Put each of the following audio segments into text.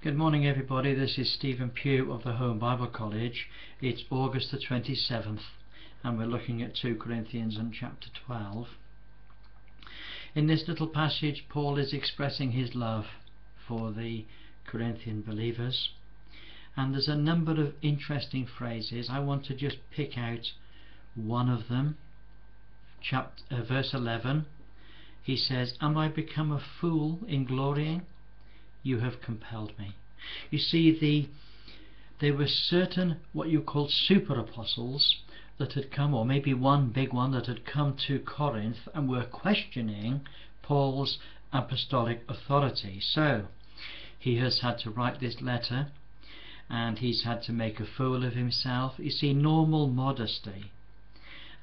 Good morning everybody, this is Stephen Pugh of the Home Bible College. It's August the 27th and we're looking at 2 Corinthians and chapter 12. In this little passage Paul is expressing his love for the Corinthian believers, and there's a number of interesting phrases. I want to just pick out one of them. Verse 11, he says, "Am I become a fool in glorying? You have compelled me." You see, there were certain what you call super apostles that had come, or maybe one big one that had come to Corinth and were questioning Paul's apostolic authority. So he has had to write this letter and he's had to make a fool of himself. You see, normal modesty,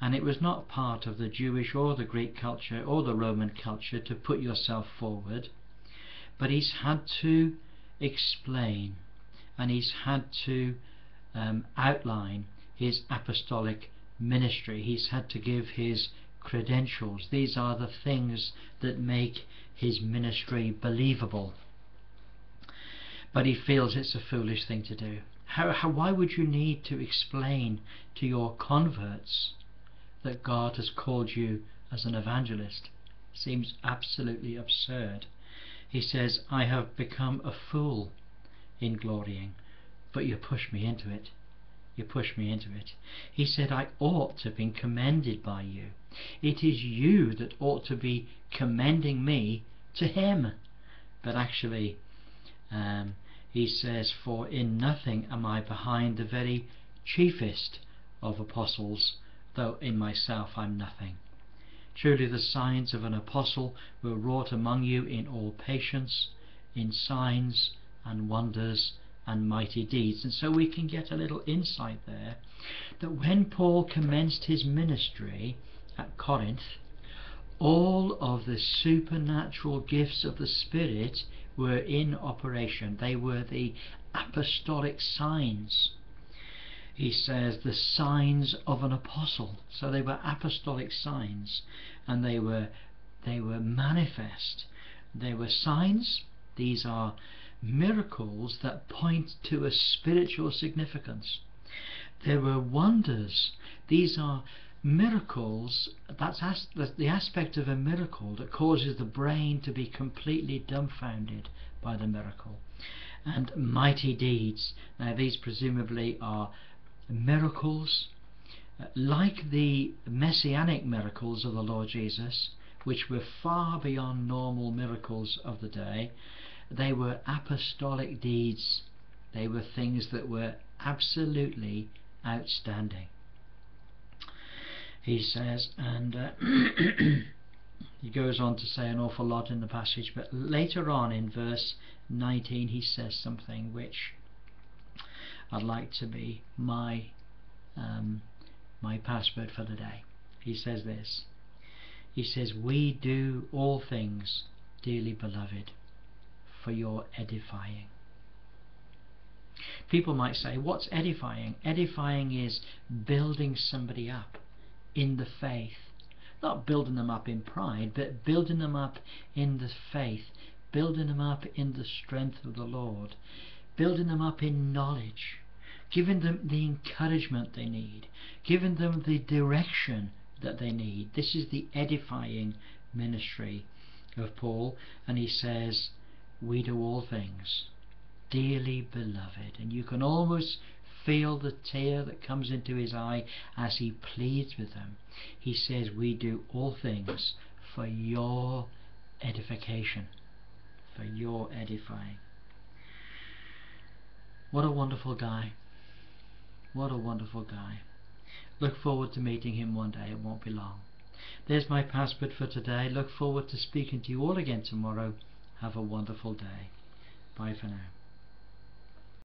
and it was not part of the Jewish or the Greek culture or the Roman culture to put yourself forward. But he's had to explain and he's had to outline his apostolic ministry. He's had to give his credentials. These are the things that make his ministry believable. But he feels it's a foolish thing to do. Why would you need to explain to your converts that God has called you as an evangelist? Seems absolutely absurd. He says, "I have become a fool in glorying, but you push me into it. You push me into it." He said, "I ought to have been commended by you. It is you that ought to be commending me to him." But actually, he says, "For in nothing am I behind the very chiefest of apostles, though in myself I'm nothing. Truly the signs of an apostle were wrought among you in all patience, in signs and wonders and mighty deeds." And so we can get a little insight there that when Paul commenced his ministry at Corinth, all of the supernatural gifts of the Spirit were in operation. They were the apostolic signs. He says the signs of an apostle. So they were apostolic signs, and they were manifest. They were signs. These are miracles that point to a spiritual significance. There were wonders. These are miracles. That's the aspect of a miracle that causes the brain to be completely dumbfounded by the miracle. And mighty deeds. Now these presumably are miracles like the messianic miracles of the Lord Jesus, which were far beyond normal miracles of the day. They were apostolic deeds. They were things that were absolutely outstanding. He says, and he goes on to say an awful lot in the passage, but later on in verse 19 he says something which I'd like to be my password for the day. He says this. He says, "We do all things, dearly beloved, for your edifying." People might say, what's edifying? Edifying is building somebody up in the faith. Not building them up in pride, but building them up in the faith, building them up in the strength of the Lord, building them up in knowledge, giving them the encouragement they need, giving them the direction that they need. This is the edifying ministry of Paul, and he says, "We do all things, dearly beloved." And you can almost feel the tear that comes into his eye as he pleads with them. He says, "We do all things for your edification, for your edifying." What a wonderful guy. What a wonderful guy. Look forward to meeting him one day. It won't be long. There's my password for today. Look forward to speaking to you all again tomorrow. Have a wonderful day. Bye for now.